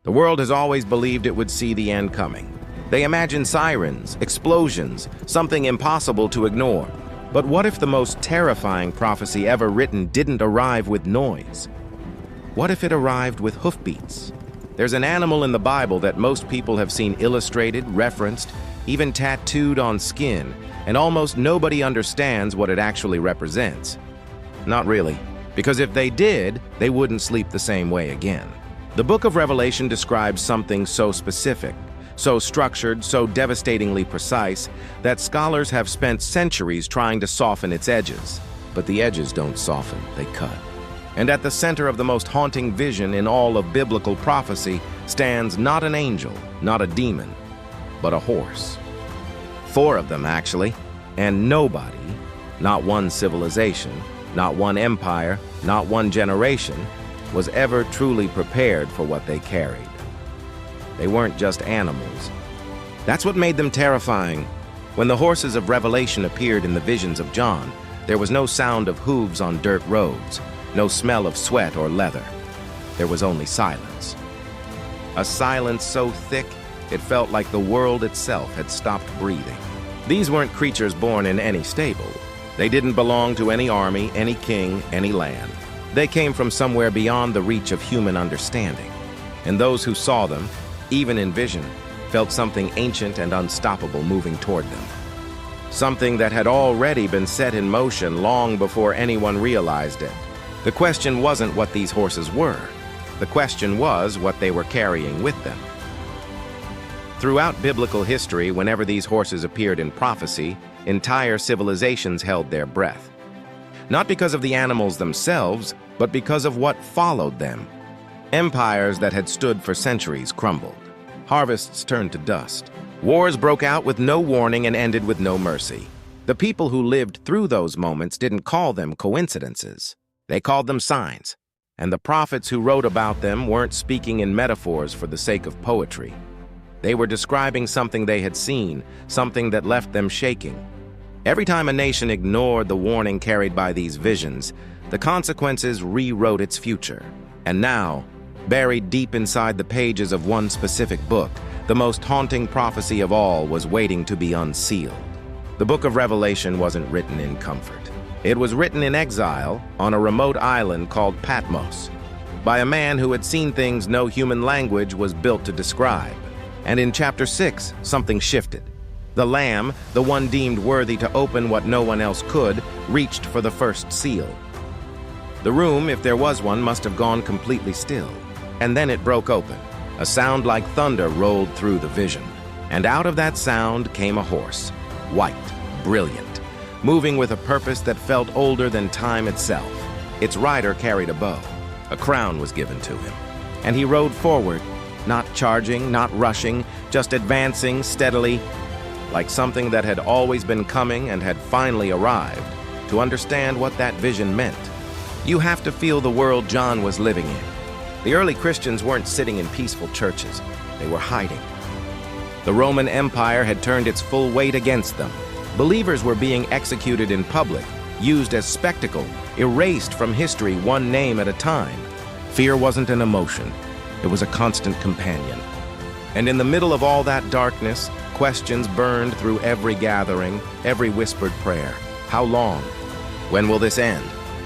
The world has always believed it would see the end coming. They imagine sirens, explosions, something impossible to ignore. But what if the most terrifying prophecy ever written didn't arrive with noise? What if it arrived with hoofbeats? There's an animal in the Bible that most people have seen illustrated, referenced, even tattooed on skin, and almost nobody understands what it actually represents. Not really, because if they did, they wouldn't sleep the same way again. The book of Revelation describes something so specific, so structured, so devastatingly precise, that scholars have spent centuries trying to soften its edges. But the edges don't soften, they cut. And at the center of the most haunting vision in all of biblical prophecy stands not an angel, not a demon, but a horse. 4 of them, actually, and nobody, not one civilization, not one empire, not one generation, was ever truly prepared for what they carried. They weren't just animals. That's what made them terrifying. When the horses of Revelation appeared in the visions of John, there was no sound of hooves on dirt roads, no smell of sweat or leather. There was only silence. A silence so thick, it felt like the world itself had stopped breathing. These weren't creatures born in any stable. They didn't belong to any army, any king, any land. They came from somewhere beyond the reach of human understanding. And those who saw them, even in vision, felt something ancient and unstoppable moving toward them. Something that had already been set in motion long before anyone realized it. The question wasn't what these horses were. The question was what they were carrying with them. Throughout biblical history, whenever these horses appeared in prophecy, entire civilizations held their breath. Not because of the animals themselves, but because of what followed them. Empires that had stood for centuries crumbled. Harvests turned to dust. Wars broke out with no warning and ended with no mercy. The people who lived through those moments didn't call them coincidences. They called them signs. And the prophets who wrote about them weren't speaking in metaphors for the sake of poetry. They were describing something they had seen, something that left them shaking. Every time a nation ignored the warning carried by these visions, the consequences rewrote its future. And now, buried deep inside the pages of one specific book, the most haunting prophecy of all was waiting to be unsealed. The book of Revelation wasn't written in comfort. It was written in exile on a remote island called Patmos, by a man who had seen things no human language was built to describe. And in chapter 6, something shifted. The Lamb, the one deemed worthy to open what no one else could, reached for the first seal. The room, if there was one, must have gone completely still. And then it broke open. A sound like thunder rolled through the vision. And out of that sound came a horse, white, brilliant, moving with a purpose that felt older than time itself. Its rider carried a bow. A crown was given to him. And he rode forward, not charging, not rushing, just advancing steadily, like something that had always been coming and had finally arrived. To understand what that vision meant, you have to feel the world John was living in. The early Christians weren't sitting in peaceful churches. They were hiding. The Roman Empire had turned its full weight against them. Believers were being executed in public, used as spectacle, erased from history one name at a time. Fear wasn't an emotion. It was a constant companion. And in the middle of all that darkness, questions burned through every gathering, every whispered prayer. How long? When will this end?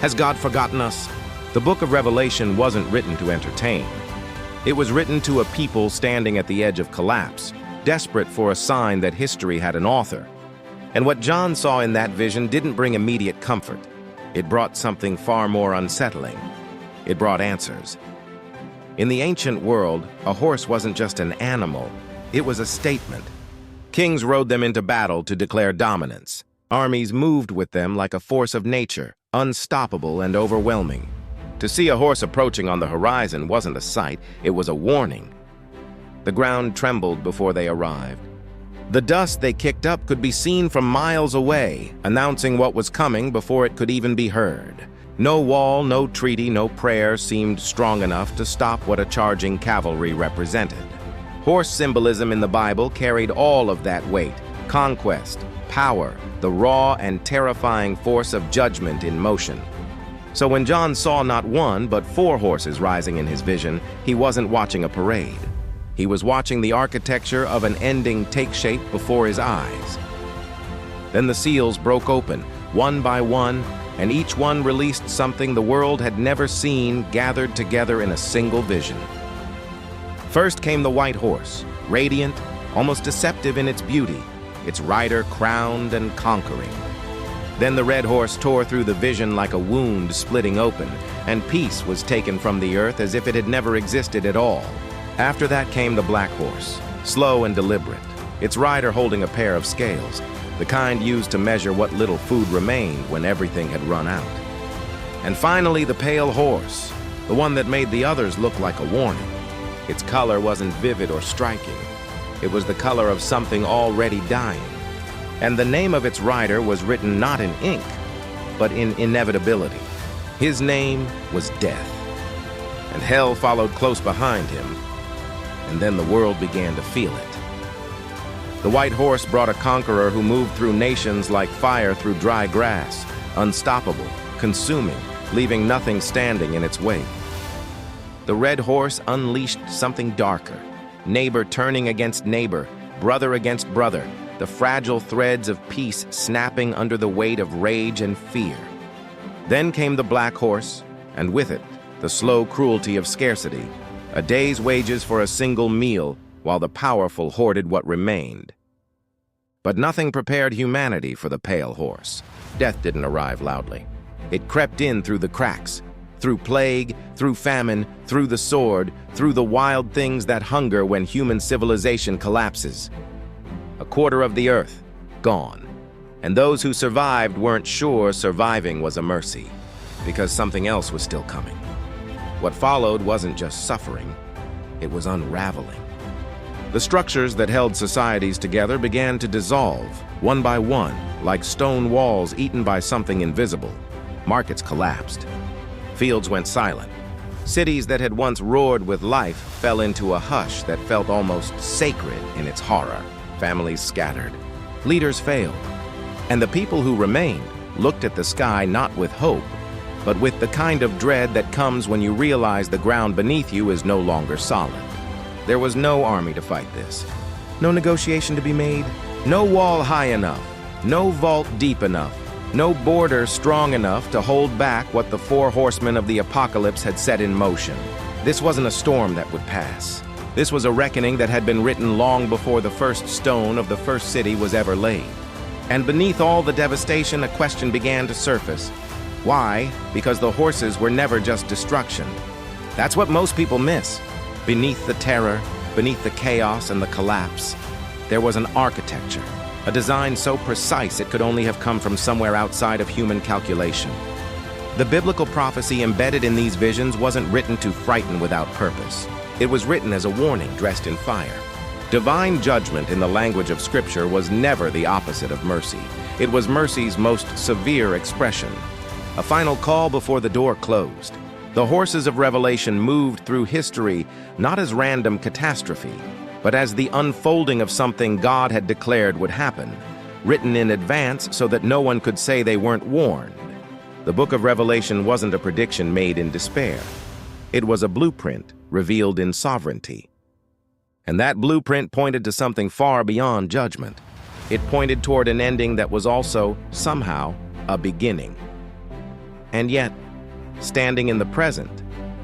Has God forgotten us? The book of Revelation wasn't written to entertain. It was written to a people standing at the edge of collapse, desperate for a sign that history had an author. And what John saw in that vision didn't bring immediate comfort. It brought something far more unsettling. It brought answers. In the ancient world, a horse wasn't just an animal, it was a statement. Kings rode them into battle to declare dominance. Armies moved with them like a force of nature, unstoppable and overwhelming. To see a horse approaching on the horizon wasn't a sight, it was a warning. The ground trembled before they arrived. The dust they kicked up could be seen from miles away, announcing what was coming before it could even be heard. No wall, no treaty, no prayer seemed strong enough to stop what a charging cavalry represented. Horse symbolism in the Bible carried all of that weight: conquest, power, the raw and terrifying force of judgment in motion. So when John saw not one, but 4 horses rising in his vision, he wasn't watching a parade. He was watching the architecture of an ending take shape before his eyes. Then the seals broke open, one by one, and each one released something the world had never seen gathered together in a single vision. First came the white horse, radiant, almost deceptive in its beauty, its rider crowned and conquering. Then the red horse tore through the vision like a wound splitting open, and peace was taken from the earth as if it had never existed at all. After that came the black horse, slow and deliberate, its rider holding a pair of scales, the kind used to measure what little food remained when everything had run out. And finally the pale horse, the one that made the others look like a warning. Its color wasn't vivid or striking. It was the color of something already dying. And the name of its rider was written not in ink, but in inevitability. His name was Death. And hell followed close behind him, and then the world began to feel it. The white horse brought a conqueror who moved through nations like fire through dry grass, unstoppable, consuming, leaving nothing standing in its wake. The red horse unleashed something darker, neighbor turning against neighbor, brother against brother, the fragile threads of peace snapping under the weight of rage and fear. Then came the black horse, and with it, the slow cruelty of scarcity, a day's wages for a single meal, while the powerful hoarded what remained. But nothing prepared humanity for the pale horse. Death didn't arrive loudly. It crept in through the cracks, through plague, through famine, through the sword, through the wild things that hunger when human civilization collapses. A quarter of the earth, gone. And those who survived weren't sure surviving was a mercy, because something else was still coming. What followed wasn't just suffering, it was unraveling. The structures that held societies together began to dissolve, one by one, like stone walls eaten by something invisible. Markets collapsed. Fields went silent. Cities that had once roared with life fell into a hush that felt almost sacred in its horror. Families scattered. Leaders failed. And the people who remained looked at the sky not with hope, but with the kind of dread that comes when you realize the ground beneath you is no longer solid. There was no army to fight this. No negotiation to be made. No wall high enough. No vault deep enough. No border strong enough to hold back what the 4 horsemen of the apocalypse had set in motion. This wasn't a storm that would pass. This was a reckoning that had been written long before the first stone of the first city was ever laid. And beneath all the devastation, a question began to surface. Why? Because the horses were never just destruction. That's what most people miss. Beneath the terror, beneath the chaos and the collapse, there was an architecture, a design so precise it could only have come from somewhere outside of human calculation. The biblical prophecy embedded in these visions wasn't written to frighten without purpose. It was written as a warning dressed in fire. Divine judgment in the language of Scripture was never the opposite of mercy. It was mercy's most severe expression. A final call before the door closed. The horses of Revelation moved through history not as random catastrophe, but as the unfolding of something God had declared would happen, written in advance so that no one could say they weren't warned. The book of Revelation wasn't a prediction made in despair. It was a blueprint revealed in sovereignty. And that blueprint pointed to something far beyond judgment. It pointed toward an ending that was also, somehow, a beginning. And yet, standing in the present,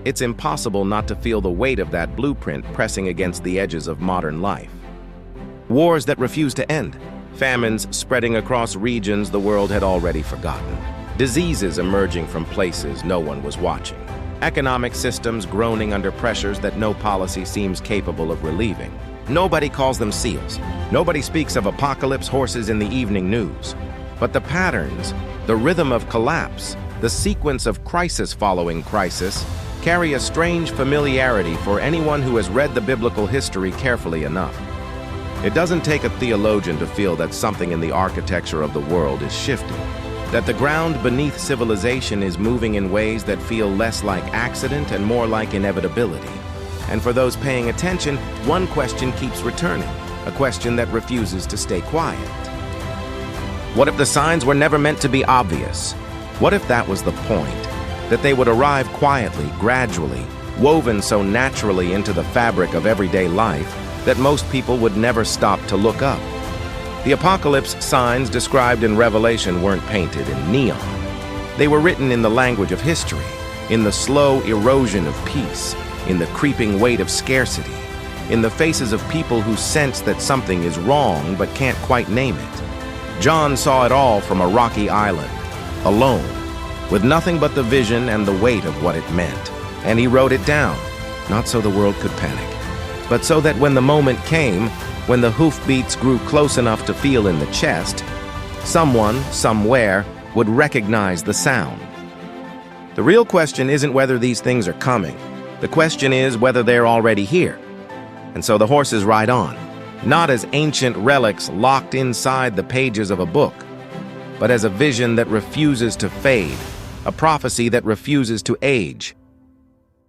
it's impossible not to feel the weight of that blueprint pressing against the edges of modern life. Wars that refuse to end, famines spreading across regions the world had already forgotten, diseases emerging from places no one was watching, economic systems groaning under pressures that no policy seems capable of relieving. Nobody calls them seals. Nobody speaks of apocalypse horses in the evening news. But the patterns, the rhythm of collapse, the sequence of crisis following crisis, carry a strange familiarity for anyone who has read the biblical history carefully enough. It doesn't take a theologian to feel that something in the architecture of the world is shifting, that the ground beneath civilization is moving in ways that feel less like accident and more like inevitability. And for those paying attention, one question keeps returning, a question that refuses to stay quiet. What if the signs were never meant to be obvious? What if that was the point? that they would arrive quietly, gradually, woven so naturally into the fabric of everyday life that most people would never stop to look up. The apocalypse signs described in Revelation weren't painted in neon. They were written in the language of history, in the slow erosion of peace, in the creeping weight of scarcity, in the faces of people who sense that something is wrong but can't quite name it. John saw it all from a rocky island, alone, with nothing but the vision and the weight of what it meant. And he wrote it down, not so the world could panic, but so that when the moment came, when the hoofbeats grew close enough to feel in the chest, someone, somewhere, would recognize the sound. The real question isn't whether these things are coming. The question is whether they're already here. And so the horses ride on, not as ancient relics locked inside the pages of a book, but as a vision that refuses to fade, a prophecy that refuses to age.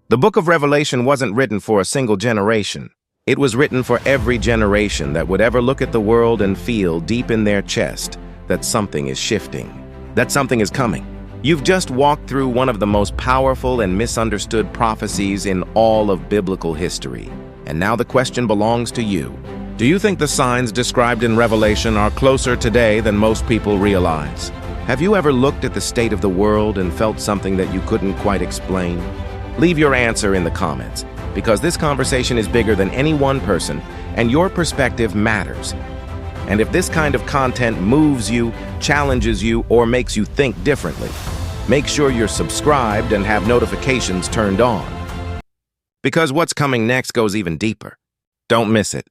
The book of Revelation wasn't written for a single generation. It was written for every generation that would ever look at the world and feel deep in their chest that something is shifting, that something is coming. You've just walked through one of the most powerful and misunderstood prophecies in all of biblical history. And now the question belongs to you. Do you think the signs described in Revelation are closer today than most people realize? Have you ever looked at the state of the world and felt something that you couldn't quite explain? Leave your answer in the comments, because this conversation is bigger than any one person, and your perspective matters. And if this kind of content moves you, challenges you, or makes you think differently, make sure you're subscribed and have notifications turned on. Because what's coming next goes even deeper. Don't miss it.